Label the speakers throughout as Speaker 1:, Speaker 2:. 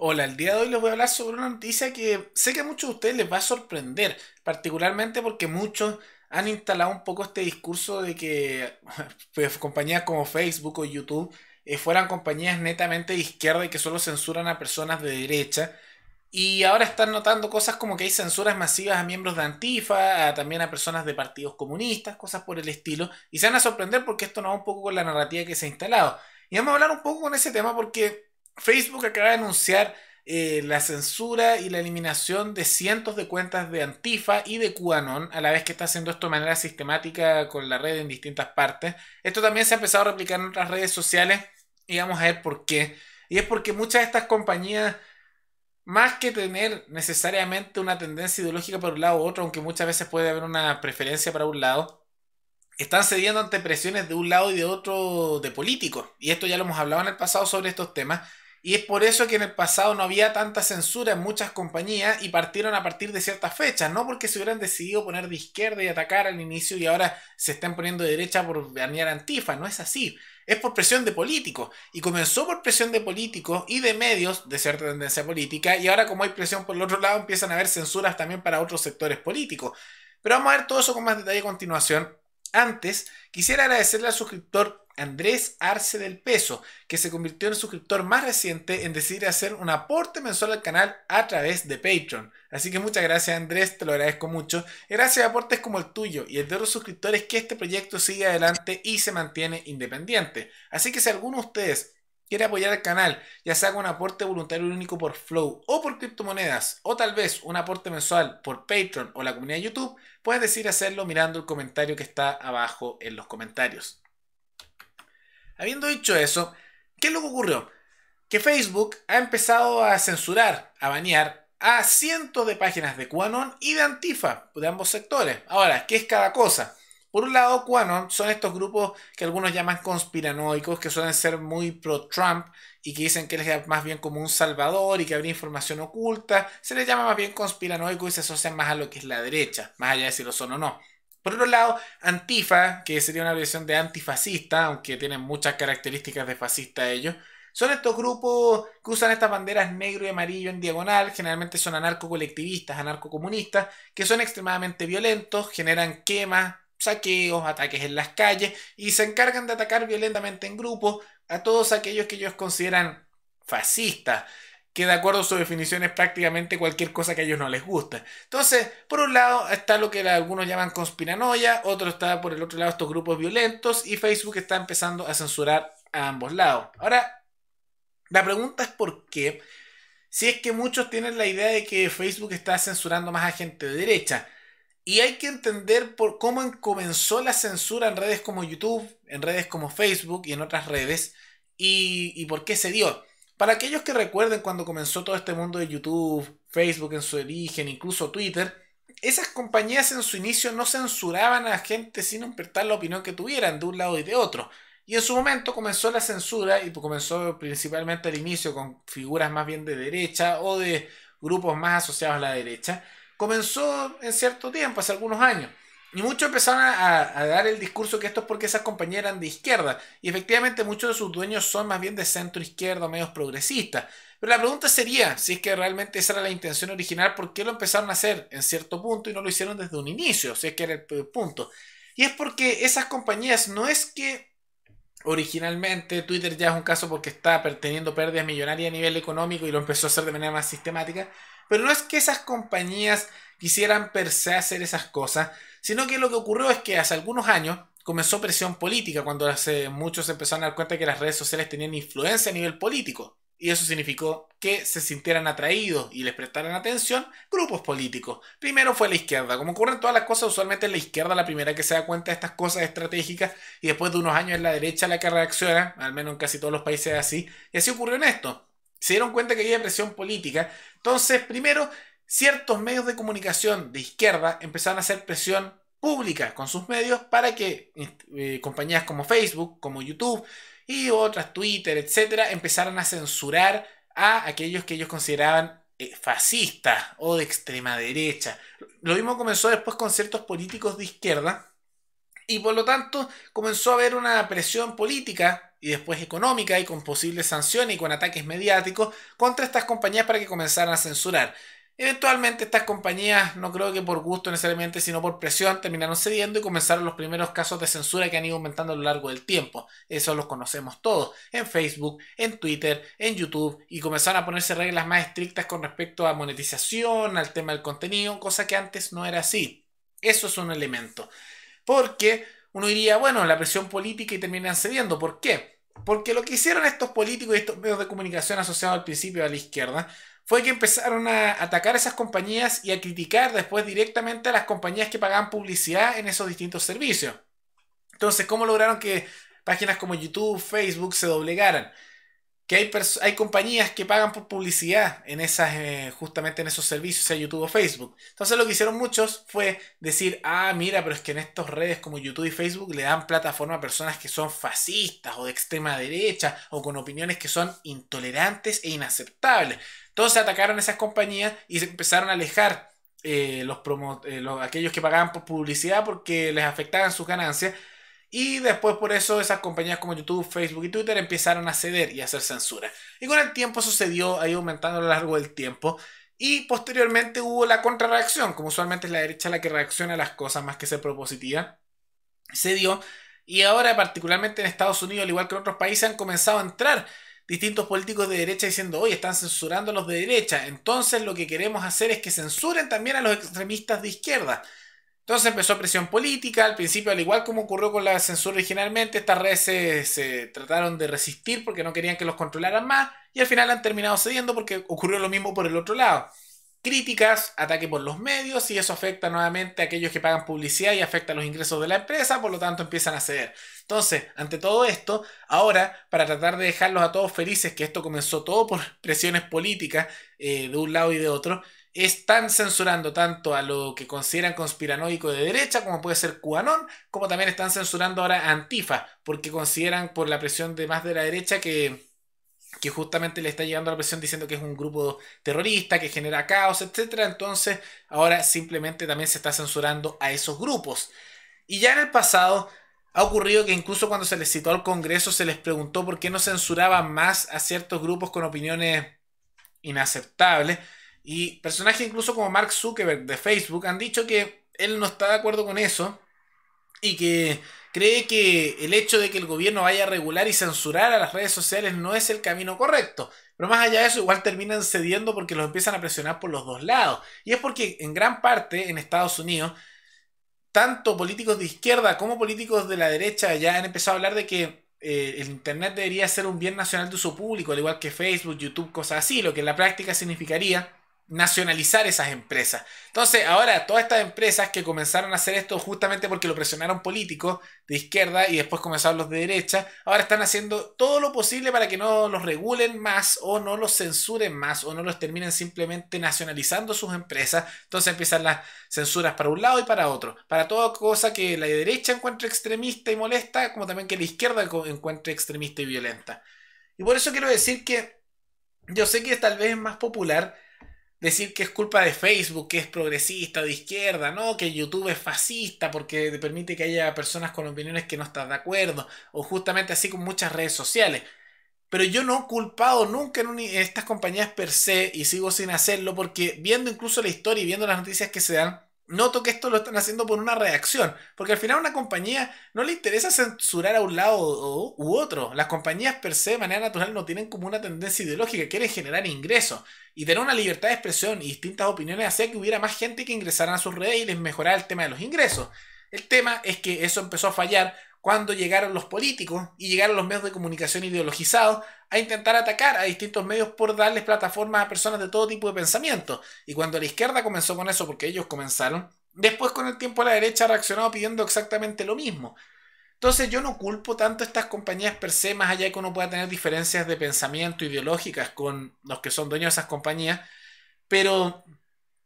Speaker 1: Hola, el día de hoy les voy a hablar sobre una noticia que sé que a muchos de ustedes les va a sorprender, particularmente porque muchos han instalado un poco este discurso de que pues, compañías como Facebook o YouTube fueran compañías netamente de izquierda y que solo censuran a personas de derecha. Y ahora están notando cosas como que hay censuras masivas a miembros de Antifa, también a personas de partidos comunistas, cosas por el estilo. Y se van a sorprender porque esto no va un poco con la narrativa que se ha instalado. Y vamos a hablar un poco con ese tema porque Facebook acaba de anunciar la censura y la eliminación de cientos de cuentas de Antifa y de QAnon, a la vez que está haciendo esto de manera sistemática con la red en distintas partes. Esto también se ha empezado a replicar en otras redes sociales y vamos a ver por qué. Y es porque muchas de estas compañías más que tener necesariamente una tendencia ideológica para un lado u otro, aunque muchas veces puede haber una preferencia para un lado, están cediendo ante presiones de un lado y de otro de políticos. Y esto ya lo hemos hablado en el pasado sobre estos temas. Y es por eso que en el pasado no había tanta censura en muchas compañías y partieron a partir de ciertas fechas, no porque se hubieran decidido poner de izquierda y atacar al inicio y ahora se estén poniendo de derecha por banear a Antifa, no es así. Es por presión de políticos. Y comenzó por presión de políticos y de medios de cierta tendencia política. Y ahora como hay presión por el otro lado empiezan a haber censuras también para otros sectores políticos. Pero vamos a ver todo eso con más detalle a continuación. Antes, quisiera agradecerle al suscriptor Andrés Arce del Peso, que se convirtió en el suscriptor más reciente en decidir hacer un aporte mensual al canal a través de Patreon. Así que muchas gracias Andrés, te lo agradezco mucho. Gracias a aportes como el tuyo y el de otros suscriptores que este proyecto sigue adelante y se mantiene independiente. Así que si alguno de ustedes quiere apoyar el canal, ya sea con un aporte voluntario único por Flow o por criptomonedas, o tal vez un aporte mensual por Patreon o la comunidad de YouTube, puedes decidir hacerlo mirando el comentario que está abajo en los comentarios. Habiendo dicho eso, ¿qué es lo que ocurrió? Que Facebook ha empezado a censurar, a banear a cientos de páginas de QAnon y de Antifa, de ambos sectores. Ahora, ¿qué es cada cosa? Por un lado, QAnon son estos grupos que algunos llaman conspiranoicos, que suelen ser muy pro-Trump y que dicen que él es más bien como un salvador y que habría información oculta. Se les llama más bien conspiranoico y se asocian más a lo que es la derecha, más allá de si lo son o no. Por otro lado, Antifa, que sería una versión de antifascista, aunque tienen muchas características de fascista ellos, son estos grupos que usan estas banderas negro y amarillo en diagonal, generalmente son anarcocolectivistas, anarcocomunistas, que son extremadamente violentos, generan quemas, saqueos, ataques en las calles y se encargan de atacar violentamente en grupo a todos aquellos que ellos consideran fascistas, que de acuerdo a su definición es prácticamente cualquier cosa que a ellos no les gusta. Entonces, por un lado está lo que algunos llaman conspiranoia, otro está por el otro lado estos grupos violentos y Facebook está empezando a censurar a ambos lados. Ahora, la pregunta es por qué, si es que muchos tienen la idea de que Facebook está censurando más a gente de derecha. Y hay que entender por cómo comenzó la censura en redes como YouTube, en redes como Facebook y en otras redes, y por qué se dio. Para aquellos que recuerden cuando comenzó todo este mundo de YouTube, Facebook en su origen, incluso Twitter, esas compañías en su inicio no censuraban a la gente sin importar la opinión que tuvieran de un lado y de otro. Y en su momento comenzó la censura y comenzó principalmente al inicio con figuras más bien de derecha o de grupos más asociados a la derecha. Comenzó en cierto tiempo, hace algunos años. Y muchos empezaron a dar el discurso que esto es porque esas compañías eran de izquierda. Y efectivamente muchos de sus dueños son más bien de centro izquierda, medios progresistas. Pero la pregunta sería, si es que realmente esa era la intención original, ¿por qué lo empezaron a hacer en cierto punto y no lo hicieron desde un inicio? Si es que era el punto. Y es porque esas compañías no es que originalmente Twitter ya es un caso porque está teniendo pérdidas millonarias a nivel económico y lo empezó a hacer de manera más sistemática, pero no es que esas compañías quisieran per se hacer esas cosas, sino que lo que ocurrió es que hace algunos años comenzó presión política cuando muchos se empezaron a dar cuenta que las redes sociales tenían influencia a nivel político. Y eso significó que se sintieran atraídos y les prestaran atención grupos políticos. Primero fue la izquierda. Como ocurren todas las cosas, usualmente es la izquierda la primera que se da cuenta de estas cosas estratégicas y después de unos años es la derecha la que reacciona, al menos en casi todos los países es así. Y así ocurrió en esto. Se dieron cuenta que había presión política. Entonces, primero, ciertos medios de comunicación de izquierda empezaron a hacer presión pública con sus medios para que compañías como Facebook, como YouTube y otras, Twitter, etcétera, empezaran a censurar a aquellos que ellos consideraban fascistas o de extrema derecha. Lo mismo comenzó después con ciertos políticos de izquierda y por lo tanto comenzó a haber una presión política y después económica y con posibles sanciones y con ataques mediáticos contra estas compañías para que comenzaran a censurar. Eventualmente estas compañías, no creo que por gusto necesariamente, sino por presión, terminaron cediendo y comenzaron los primeros casos de censura que han ido aumentando a lo largo del tiempo. Eso los conocemos todos, en Facebook, en Twitter, en YouTube, y comenzaron a ponerse reglas más estrictas con respecto a monetización, al tema del contenido, cosa que antes no era así. Eso es un elemento. Porque uno diría, bueno, la presión política y terminan cediendo. ¿Por qué? Porque lo que hicieron estos políticos y estos medios de comunicación asociados al principio a la izquierda fue que empezaron a atacar a esas compañías y a criticar después directamente a las compañías que pagaban publicidad en esos distintos servicios. Entonces, ¿cómo lograron que páginas como YouTube, Facebook se doblegaran? Que hay compañías que pagan por publicidad en esas, justamente en esos servicios, sea YouTube o Facebook. Entonces lo que hicieron muchos fue decir, ah, mira, pero es que en estas redes como YouTube y Facebook le dan plataforma a personas que son fascistas o de extrema derecha o con opiniones que son intolerantes e inaceptables. Entonces atacaron a esas compañías y se empezaron a alejar aquellos que pagaban por publicidad porque les afectaban sus ganancias. Y después por eso esas compañías como YouTube, Facebook y Twitter empezaron a ceder y a hacer censura. Y con el tiempo sucedió, ha ido aumentando a lo largo del tiempo. Y posteriormente hubo la contrarreacción, como usualmente es la derecha la que reacciona a las cosas más que ser propositiva. Se dio. Y ahora particularmente en Estados Unidos, al igual que en otros países, han comenzado a entrar distintos políticos de derecha diciendo, oye, están censurando a los de derecha. Entonces lo que queremos hacer es que censuren también a los extremistas de izquierda. Entonces empezó presión política, al principio al igual como ocurrió con la censura originalmente, estas redes se trataron de resistir porque no querían que los controlaran más y al final han terminado cediendo porque ocurrió lo mismo por el otro lado. Críticas, ataque por los medios y eso afecta nuevamente a aquellos que pagan publicidad y afecta los ingresos de la empresa, por lo tanto empiezan a ceder. Entonces, ante todo esto, ahora para tratar de dejarlos a todos felices, que esto comenzó todo por presiones políticas de un lado y de otro, están censurando tanto a lo que consideran conspiranoico de derecha, como puede ser QAnon, como también están censurando ahora a Antifa, porque consideran por la presión de más de la derecha que justamente le está llegando la presión diciendo que es un grupo terrorista, que genera caos, etcétera. Entonces, ahora simplemente también se está censurando a esos grupos. Y ya en el pasado ha ocurrido que incluso cuando se les citó al Congreso se les preguntó por qué no censuraban más a ciertos grupos con opiniones inaceptables. Y personajes incluso como Mark Zuckerberg de Facebook han dicho que él no está de acuerdo con eso y que cree que el hecho de que el gobierno vaya a regular y censurar a las redes sociales no es el camino correcto. Pero más allá de eso, igual terminan cediendo porque los empiezan a presionar por los dos lados. Y es porque en gran parte en Estados Unidos, tanto políticos de izquierda como políticos de la derecha ya han empezado a hablar de que el Internet debería ser un bien nacional de uso público, al igual que Facebook, YouTube, cosas así, lo que en la práctica significaría nacionalizar esas empresas. Entonces, ahora todas estas empresas que comenzaron a hacer esto justamente porque lo presionaron políticos de izquierda y después comenzaron los de derecha, ahora están haciendo todo lo posible para que no los regulen más o no los censuren más o no los terminen simplemente nacionalizando sus empresas. Entonces empiezan las censuras para un lado y para otro, para toda cosa que la derecha encuentre extremista y molesta, como también que la izquierda encuentre extremista y violenta. Y por eso quiero decir que yo sé que tal vez es más popular decir que es culpa de Facebook, que es progresista o de izquierda, ¿no? Que YouTube es fascista porque te permite que haya personas con opiniones que no estás de acuerdo, o justamente así con muchas redes sociales. Pero yo no he culpado nunca en estas compañías per se y sigo sin hacerlo porque viendo incluso la historia y viendo las noticias que se dan, noto que esto lo están haciendo por una reacción. Porque al final a una compañía no le interesa censurar a un lado u otro. Las compañías per se de manera natural no tienen como una tendencia ideológica, quieren generar ingresos. Y tener una libertad de expresión y distintas opiniones hacía que hubiera más gente que ingresara a sus redes y les mejorara el tema de los ingresos. El tema es que eso empezó a fallar cuando llegaron los políticos y llegaron los medios de comunicación ideologizados a intentar atacar a distintos medios por darles plataformas a personas de todo tipo de pensamiento. Y cuando la izquierda comenzó con eso, porque ellos comenzaron, después con el tiempo la derecha ha reaccionado pidiendo exactamente lo mismo. Entonces yo no culpo tanto a estas compañías per se, más allá de que uno pueda tener diferencias de pensamiento ideológicas con los que son dueños de esas compañías, pero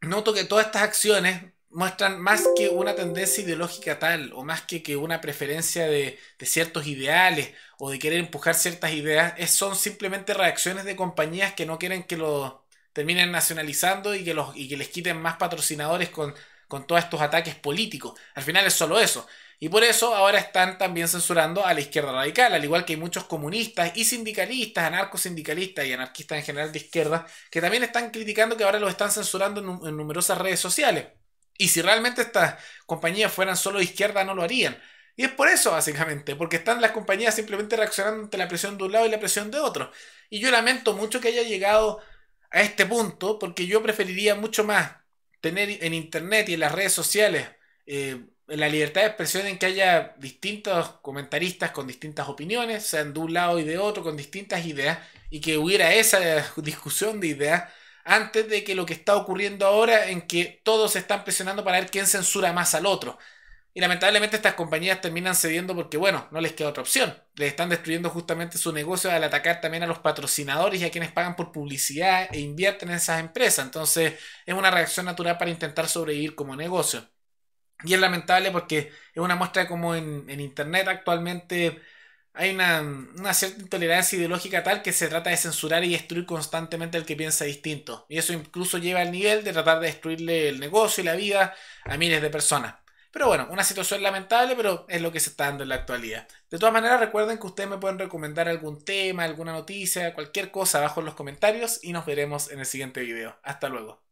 Speaker 1: noto que todas estas acciones muestran más que una tendencia ideológica tal, o más que una preferencia de ciertos ideales, o de querer empujar ciertas ideas, son simplemente reacciones de compañías que no quieren que lo terminen nacionalizando y que les quiten más patrocinadores con todos estos ataques políticos. Al final es solo eso. Y por eso ahora están también censurando a la izquierda radical, al igual que hay muchos comunistas y sindicalistas, anarcosindicalistas y anarquistas en general de izquierda, que también están criticando que ahora los están censurando en numerosas redes sociales. Y si realmente estas compañías fueran solo de izquierda, no lo harían. Y es por eso, básicamente, porque están las compañías simplemente reaccionando ante la presión de un lado y la presión de otro. Y yo lamento mucho que haya llegado a este punto, porque yo preferiría mucho más tener en Internet y en las redes sociales la libertad de expresión en que haya distintos comentaristas con distintas opiniones, sean de un lado y de otro, con distintas ideas, y que hubiera esa discusión de ideas antes de que lo que está ocurriendo ahora en que todos se están presionando para ver quién censura más al otro. Y lamentablemente estas compañías terminan cediendo porque, bueno, no les queda otra opción. Les están destruyendo justamente su negocio al atacar también a los patrocinadores y a quienes pagan por publicidad e invierten en esas empresas. Entonces es una reacción natural para intentar sobrevivir como negocio. Y es lamentable porque es una muestra de cómo en Internet actualmente hay una cierta intolerancia ideológica tal que se trata de censurar y destruir constantemente al que piensa distinto. Y eso incluso lleva al nivel de tratar de destruirle el negocio y la vida a miles de personas. Pero bueno, una situación lamentable, pero es lo que se está dando en la actualidad. De todas maneras, recuerden que ustedes me pueden recomendar algún tema, alguna noticia, cualquier cosa abajo en los comentarios y nos veremos en el siguiente video. Hasta luego.